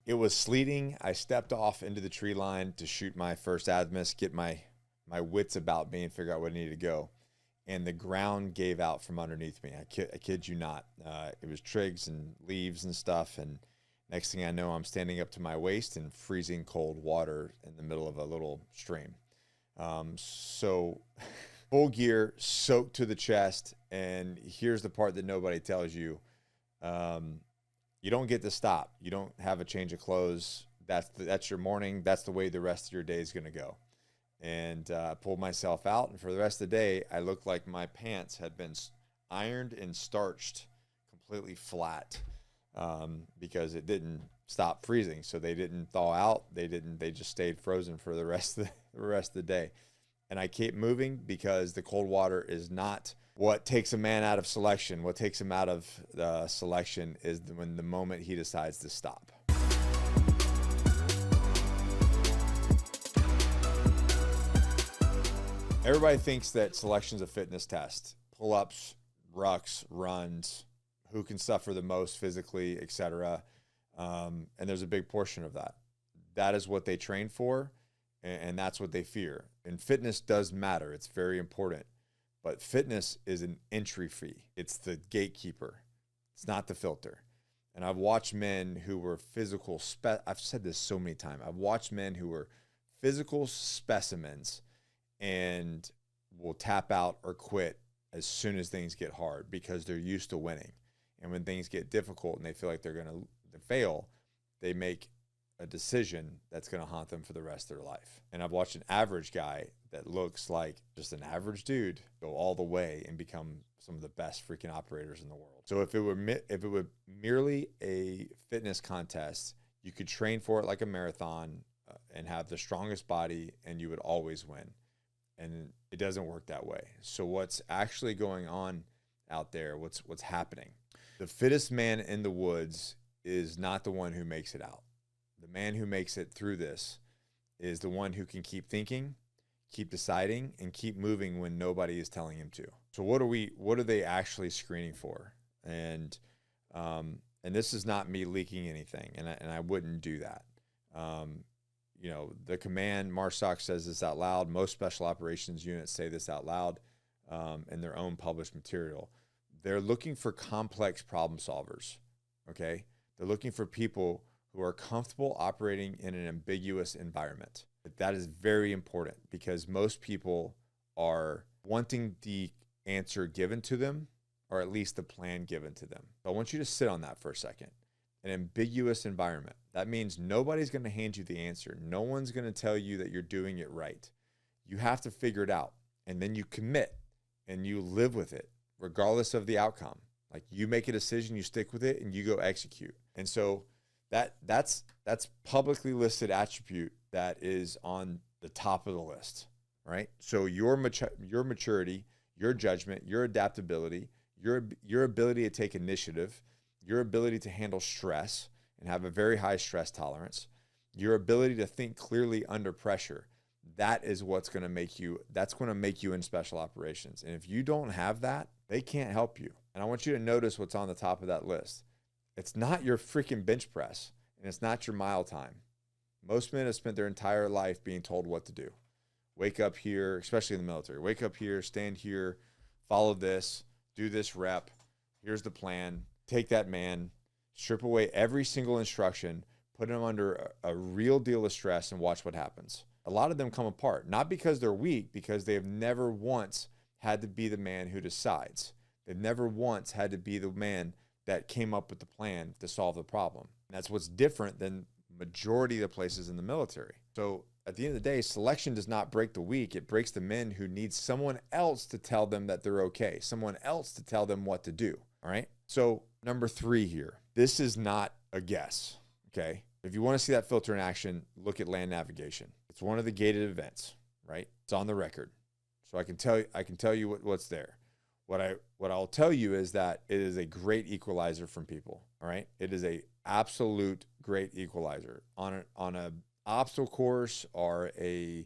It was sleeting. I stepped off into the tree line to shoot my first azimuth, get my wits about me and figure out where I needed to go. And the ground gave out from underneath me. I kid you not. It was twigs and leaves and stuff. And next thing I know, I'm standing up to my waist in freezing cold water in the middle of a little stream. So full gear, soaked to the chest. And here's the part that nobody tells you. You don't get to stop. You don't have a change of clothes. That's your morning. That's the way the rest of your day is going to go. And I pulled myself out, and for the rest of the day, I looked like my pants had been ironed and starched completely flat, because it didn't stop freezing. So they didn't thaw out. They just stayed frozen for the rest of the day. And I kept moving because the cold water is not what takes a man out of selection. What takes him out of selection is when the moment he decides to stop. Everybody thinks that selection's a fitness test. Pull-ups, rucks, runs, who can suffer the most physically, etc. And there's a big portion of that. That is what they train for, and that's what they fear. And fitness does matter. It's very important. But fitness is an entry fee. It's the gatekeeper. It's not the filter. And I've watched men who were physical, I've said this so many times. I've watched men who were physical specimens and will tap out or quit as soon as things get hard because they're used to winning. And when things get difficult and they feel like they're going to fail, they make a decision that's going to haunt them for the rest of their life. And I've watched an average guy that looks like just an average dude go all the way and become some of the best freaking operators in the world. So if it were merely a fitness contest, you could train for it like a marathon and have the strongest body and you would always win. And it doesn't work that way. So what's actually going on out there, what's happening? The fittest man in the woods is not the one who makes it out. The man who makes it through this is the one who can keep thinking, keep deciding, and keep moving when nobody is telling him to. So what are they actually screening for? And this is not me leaking anything, and I wouldn't do that. The command, MARSOC says this out loud. Most special operations units say this out loud in their own published material. They're looking for complex problem solvers, okay? They're looking for people who are comfortable operating in an ambiguous environment. That is very important because most people are wanting the answer given to them or at least the plan given to them. So I want you to sit on that for a second. An ambiguous environment. That means nobody's going to hand you the answer. No one's going to tell you that you're doing it right. You have to figure it out, and then you commit and you live with it regardless of the outcome. Like you make a decision, you stick with it, and you go execute. And so that's publicly listed attribute that is on the top of the list, right? So your maturity, your judgment, your adaptability, your ability to take initiative, your ability to handle stress and have a very high stress tolerance, your ability to think clearly under pressure, that is what's going to make you, in special operations. And if you don't have that, they can't help you. And I want you to notice what's on the top of that list. It's not your freaking bench press, and it's not your mile time. Most men have spent their entire life being told what to do. Wake up here, especially in the military. Wake up here, stand here, follow this, do this rep. Here's the plan. Take that man, strip away every single instruction, put him under a real deal of stress, and watch what happens. A lot of them come apart, not because they're weak, because they have never once had to be the man who decides. They've never once had to be the man that came up with the plan to solve the problem. And that's what's different than majority of the places in the military. So at the end of the day, selection does not break the weak. It breaks the men who need someone else to tell them that they're okay, someone else to tell them what to do. All right. So number 3 here, this is not a guess. Okay. If you want to see that filter in action, look at land navigation. It's one of the gated events, right? It's on the record. So I can tell you what's there. What I'll tell you is that it is a great equalizer from people. All right. It is a absolute great equalizer on a obstacle course or an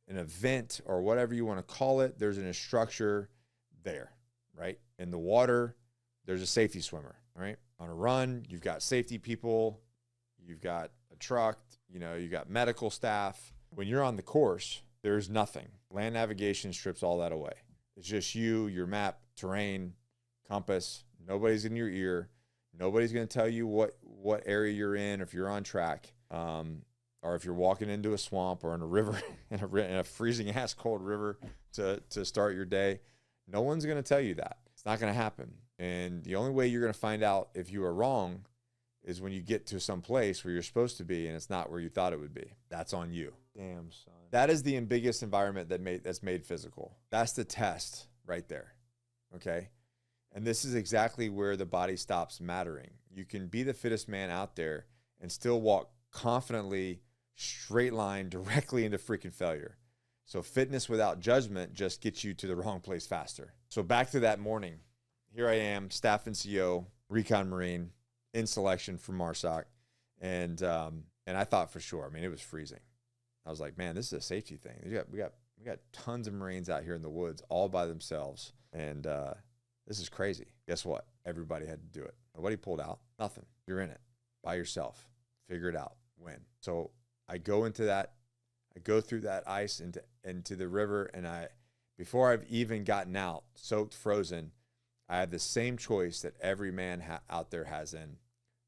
event or whatever you want to call it. There's a structure there, right? In the water, there's a safety swimmer, all right? On a run, you've got safety people. you've got a truck, you know, you got medical staff. When you're on the course, there's nothing. Land navigation strips all that away. It's just you, your map, terrain, compass. Nobody's in your ear. Nobody's going to tell you what area you're in, if you're on track, or if you're walking into a swamp or in a river, in a freezing ass cold river to start your day. No one's going to tell you that. It's not going to happen. And the only way you're going to find out if you are wrong is when you get to some place where you're supposed to be and it's not where you thought it would be. That's on you. Damn, son. That is the ambiguous environment that's made physical. That's the test right there. Okay? And this is exactly where the body stops mattering. You can be the fittest man out there and still walk confidently, straight line, directly into freaking failure. So fitness without judgment just gets you to the wrong place faster. So back to that morning. Here I am, staff NCO, Recon Marine, in selection for MARSOC. And I thought for sure, I mean, it was freezing. I was like, man, this is a safety thing. We got tons of Marines out here in the woods all by themselves. And this is crazy. Guess what? Everybody had to do it. Nobody pulled out. Nothing. You're in it by yourself. Figure it out. Win. So I go into that. I go through that ice into the river, and before I've even gotten out, soaked, frozen, I have the same choice that every man out there has in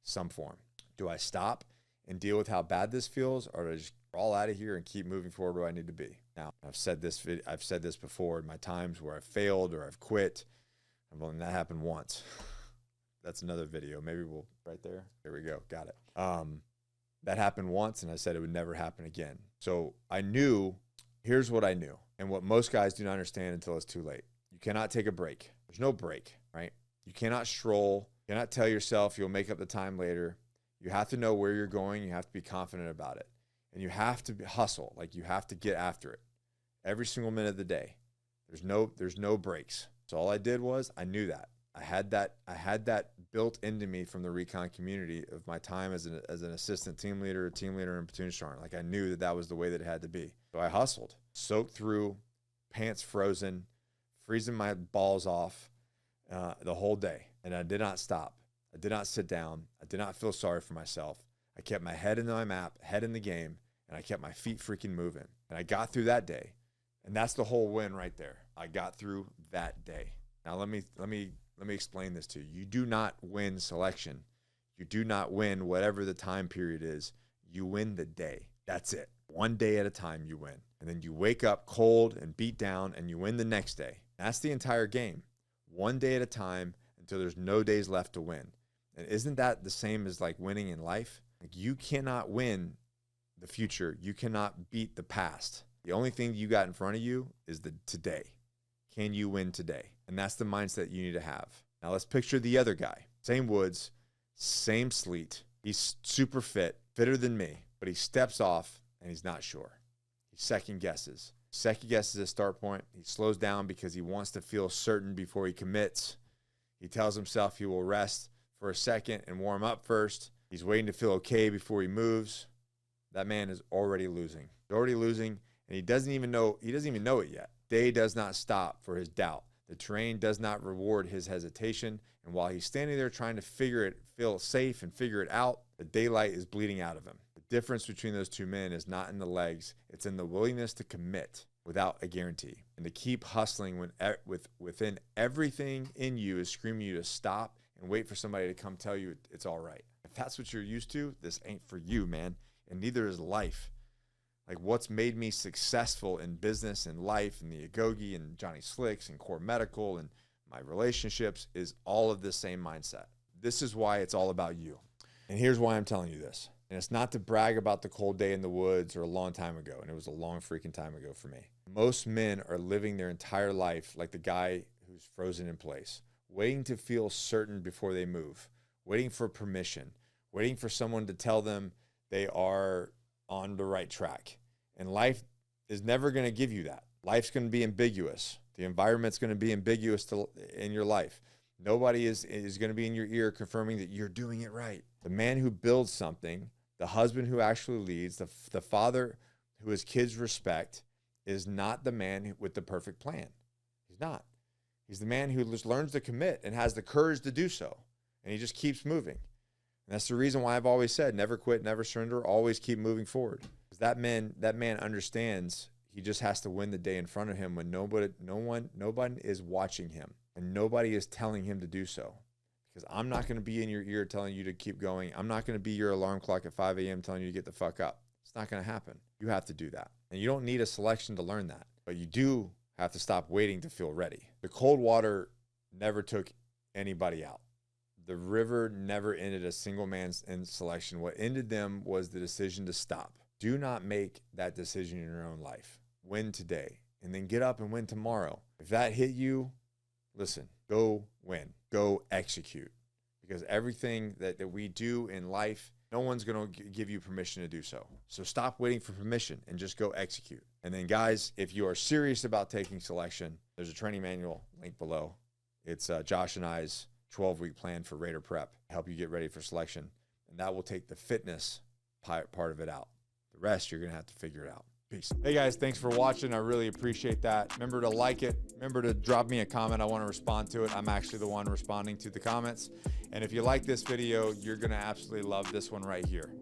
some form. Do I stop and deal with how bad this feels, or do I just crawl out of here and keep moving forward where I need to be? Now, I've said this before in my times where I've failed or I've quit. I've only that happened once. That's another video. Maybe we'll right there. There we go. Got it. That happened once, and I said it would never happen again. So I knew, here's what I knew, and what most guys do not understand until it's too late. You cannot take a break. There's no break, right? You cannot stroll. You cannot tell yourself you'll make up the time later. You have to know where you're going. You have to be confident about it. And you have to hustle. Like, you have to get after it every single minute of the day. There's no breaks. So all I did was, I knew that. I had that built into me from the recon community of my time as an assistant team leader, a team leader in platoon sergeant. Like, I knew that was the way that it had to be. So I hustled, soaked through, pants frozen, freezing my balls off the whole day. And I did not stop. I did not sit down. I did not feel sorry for myself. I kept my head in my map, head in the game, and I kept my feet freaking moving. And I got through that day. And that's the whole win right there. I got through that day. Now let me explain this to you. You do not win selection. You do not win whatever the time period is. You win the day. That's it. One day at a time you win. And then you wake up cold and beat down and you win the next day. That's the entire game. One day at a time until there's no days left to win. And isn't that the same as like winning in life? Like, you cannot win the future. You cannot beat the past. The only thing you got in front of you is the today. Can you win today? And that's the mindset you need to have. Now let's picture the other guy. Same woods, same sleet. He's super fit, fitter than me, but he steps off and he's not sure. He second guesses. Second guesses his start point. He slows down because he wants to feel certain before he commits. He tells himself he will rest for a second and warm up first. He's waiting to feel okay before he moves. That man is already losing. He's already losing, and he doesn't even know it yet. Day does not stop for his doubt. The terrain does not reward his hesitation. And while he's standing there trying to feel safe and figure it out, the daylight is bleeding out of him. The difference between those two men is not in the legs. It's in the willingness to commit without a guarantee and to keep hustling when within everything in you is screaming you to stop and wait for somebody to come tell you it's all right. If that's what you're used to, this ain't for you, man. And neither is life. Like, what's made me successful in business and life and the Agoge and Johnny Slicks and Core Medical and my relationships is all of the same mindset. This is why it's all about you. And here's why I'm telling you this. And it's not to brag about the cold day in the woods or a long time ago. And it was a long freaking time ago for me. Most men are living their entire life like the guy who's frozen in place, waiting to feel certain before they move, waiting for permission, waiting for someone to tell them they are on the right track. And life is never going to give you that. Life's going to be ambiguous. The environment's going to be ambiguous in your life. Nobody is going to be in your ear confirming that you're doing it right. The man who builds something, the husband who actually leads, the father who his kids respect, is not the man with the perfect plan. He's not. He's the man who just learns to commit and has the courage to do so. And he just keeps moving. And that's the reason why I've always said, never quit, never surrender, always keep moving forward. Because that man understands he just has to win the day in front of him when nobody is watching him and nobody is telling him to do so. Because I'm not going to be in your ear telling you to keep going. I'm not going to be your alarm clock at 5 a.m. telling you to get the fuck up. It's not going to happen. You have to do that. And you don't need a selection to learn that. But you do have to stop waiting to feel ready. The cold water never took anybody out. The river never ended a single man's selection. What ended them was the decision to stop. Do not make that decision in your own life. Win today and then get up and win tomorrow. If that hit you, listen, go win, go execute. Because everything that we do in life, no one's going to give you permission to do so. So stop waiting for permission and just go execute. And then guys, if you are serious about taking selection, there's a training manual link below. It's Josh and I's 12-week plan for Raider prep to help you get ready for selection. And that will take the fitness part of it out. The rest, you're going to have to figure it out. Peace. Hey guys, thanks for watching. I really appreciate that. Remember to like it. Remember to drop me a comment. I want to respond to it. I'm actually the one responding to the comments. And if you like this video, you're going to absolutely love this one right here.